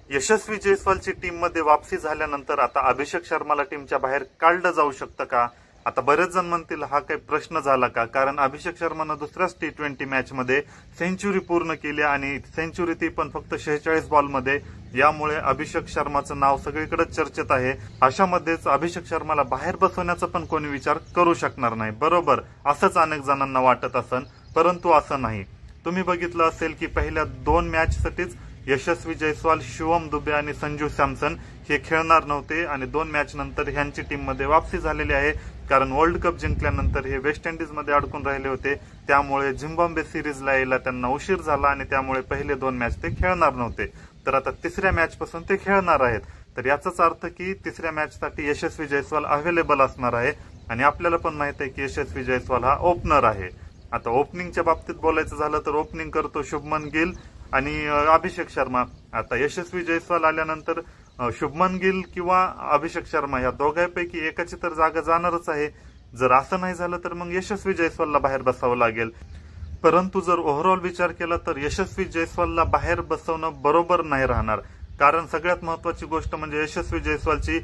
यशस्वी जयस्वालची team मध्ये वापसी झाल्यानंतर आता अभिषेक शर्माला टीमच्या बाहेर काढलं जाऊ शकतं का? आता बरेच जण म्हणतील हा काही प्रश्न झाला का, कारण अभिषेक शर्मानं दुसऱ्याच T20 मॅच मध्ये सेंचुरी पूर्ण केली आणि सेंचुरी ती पण फक्त 46 बॉलमध्ये. यामुळे अभिषेक शर्माचं नाव सगळीकडे चर्चेत आहे. अशामध्येच अभिषेक शर्माला बाहेर बसवण्याचा पण कोणी विचार करू शकणार नाही, बरोबर? असंच अनेक जणांना वाटत असन, परंतु असं नाही. तुम्ही बघितलं असेल की पहिल्या 2 मॅचसाठीच यशस्वी जयस्वाल, शिवम दुबे आणि संजू सॅमसन हे खेळणार नव्हते आणि 2 मॅच नंतर ह्यांची टीम मध्ये वापसी झालेली आहे. कारण वर्ल्ड कप जिंकल्यानंतर हे वेस्ट इंडिज मध्ये अडकून राहिले होते, त्यामुळे झिम्बाब्वे सिरीजला यायला त्यांना उशीर झाला आणि त्यामुळे पहिले 2 मॅच ते खेळणार नव्हते. तर आता तिसऱ्या मॅच पासून ते खेळणार आहेत. तर याचाच अर्थ की तिसऱ्या मॅच साठी यशस्वी जयस्वाल अवेलेबल असणार आहे आणि आपल्याला पण माहित आहे की यशस्वी जयस्वाल हा ओपनर आहे. आता ओपनिंगच्या बाबतीत बोलायचं झालं तर ओपनिंग करतो शुभमन गिल आणि अभिषेक शर्मा. आता यशस्वी जयस्वाल आल्यानंतर शुभमन गिल किंवा अभिषेक शर्मा या दोघांपैकी एकाची तर जागा जाणारच आहे. जर असं नाही झालं तर मग यशस्वी जयस्वालला बाहेर बसावं लागेल. परंतु जर ओव्हरऑल विचार केला तर यशस्वी जयस्वालला बाहेर बसवणं बरोबर नाही राहणार, कारण सगळ्यात महत्वाची गोष्ट म्हणजे यशस्वी जयस्वालची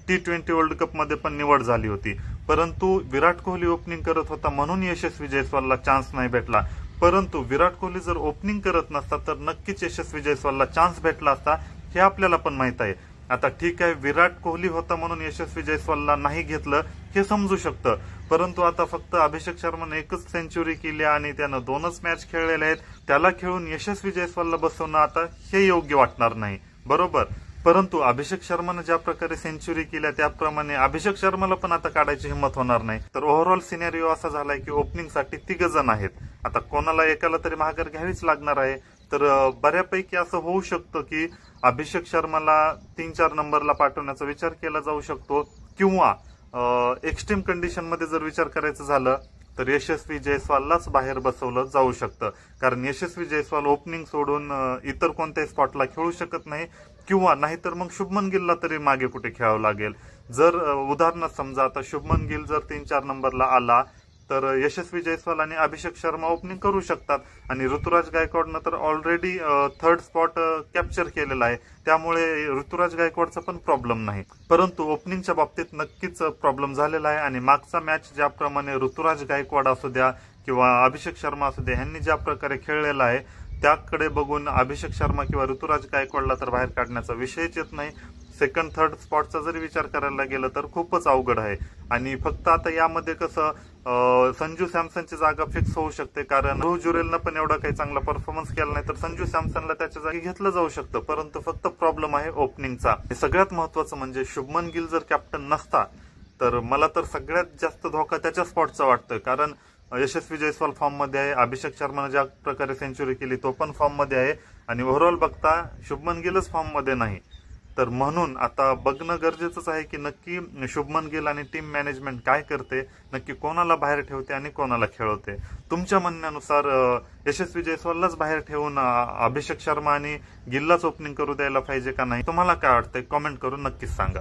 T20 वर्ल्ड कप मध्ये पण निवड झाली होती, परंतु विराट कोहली ओपनिंग करत होता म्हणून यशस्वी जयस्वालला चान्स नाही भेटला. परंतु विराट कोहली जर ओपनिंग करत नसता तर नक्कीच यशस्वी जयस्वालला चान्स भेटला असता, हे आपल्याला पण माहित आहे. आता ठीक आहे, विराट कोहली होता म्हणून यशस्वी जयस्वालला नाही घेतलं हे समजू शकतं, परंतु आता फक्त अभिषेक शर्माने एकच सेंचुरी केली आणि त्यानं 2च मॅच खेळलेले आहेत, त्याला खेळून यशस्वी जयस्वालला बसवणं आता हे योग्य वाटणार नाही, बरोबर? परंतु अभिषेक शर्माने ज्या प्रकारे सेंचुरी केल्या त्याप्रमाणे अभिषेक शर्माला पण आता काढायची हिंमत होणार नाही. तर ओव्हरऑल सिनेरिओ असा झालाय की ओपनिंग साठी 3 जण आहेत. आता कोणाला एकाला तरी माघार घ्यावीच लागणार आहे. तर बऱ्यापैकी असं होऊ शकतं की अभिषेक शर्माला 3-4 नंबरला पाठवण्याचा विचार केला जाऊ शकतो, किंवा एक्स्ट्रीम कंडिशन मध्ये जर विचार करायचं झालं तर यशस्वी जयस्वाललाच बाहेर बसवलं जाऊ शकतं, कारण यशस्वी जयस्वाल ओपनिंग सोडून इतर कोणत्याही स्पॉटला खेळू शकत नाही, किंवा नाहीतर मग शुभमन गिलला तरी मागे कुठे खेळावं लागेल. जर उदाहरणार्थ समजा आता शुभमन गिल जर 3-4 नंबरला आला तर यशस्वी जयस्वाल आणि अभिषेक शर्मा ओपनिंग करू शकतात आणि ऋतुराज गायकवाडनं तर ऑलरेडी 3rd स्पॉट कॅप्चर केलेला आहे, त्यामुळे ऋतुराज गायकवाडचा पण प्रॉब्लेम नाही. परंतु ओपनिंगच्या बाबतीत नक्कीच प्रॉब्लेम झालेला आहे आणि मागचा मॅच ज्याप्रमाणे ऋतुराज गायकवाड असू द्या किंवा अभिषेक शर्मा असू द्या ह्यांनी ज्या प्रकारे खेळलेला आहे त्याकडे बघून अभिषेक शर्मा किंवा ऋतुराज गायकवाडला तर बाहेर काढण्याचा विषयच येत नाही. 2nd 3rd स्पॉटचा जरी विचार करायला गेलं तर खूपच अवघड आहे. आणि फक्त आता यामध्ये कसं संजू सॅमसनची जागा फिक्स होऊ शकते, कारण ध्रुव जुरेलनं पण एवढा काही चांगला परफॉर्मन्स केला नाही तर संजू सॅमसनला त्याच्या जागी घेतलं जाऊ शकतं. परंतु फक्त प्रॉब्लेम आहे ओपनिंगचा. हे सगळ्यात महत्वाचं म्हणजे शुभमन गिल जर कॅप्टन नसता तर मला तर सगळ्यात जास्त धोका त्याच्या स्पॉटचा वाटतोय, कारण यशस्वी जयस्वाल फॉर्म मध्ये आहे, अभिषेक शर्माने ज्या प्रकारे सेंचुरी केली तो पण फॉर्म मध्ये आहे आणि ओव्हरऑल बघता शुभमन गिलच फॉर्म मध्ये नाही. तर म्हणून आता बघणं गरजेचंच आहे की नक्की शुभमन गिल आणि टीम मॅनेजमेंट काय करते, नक्की कोणाला बाहेर ठेवते आणि कोणाला खेळवते. तुमच्या म्हणण्यानुसार यशस्वी जयस्वाललाच बाहेर ठेवून अभिषेक शर्मा आणि गिललाच ओपनिंग करू द्यायला पाहिजे का नाही? तुम्हाला काय वाटतंय? कॉमेंट करून नक्कीच सांगा.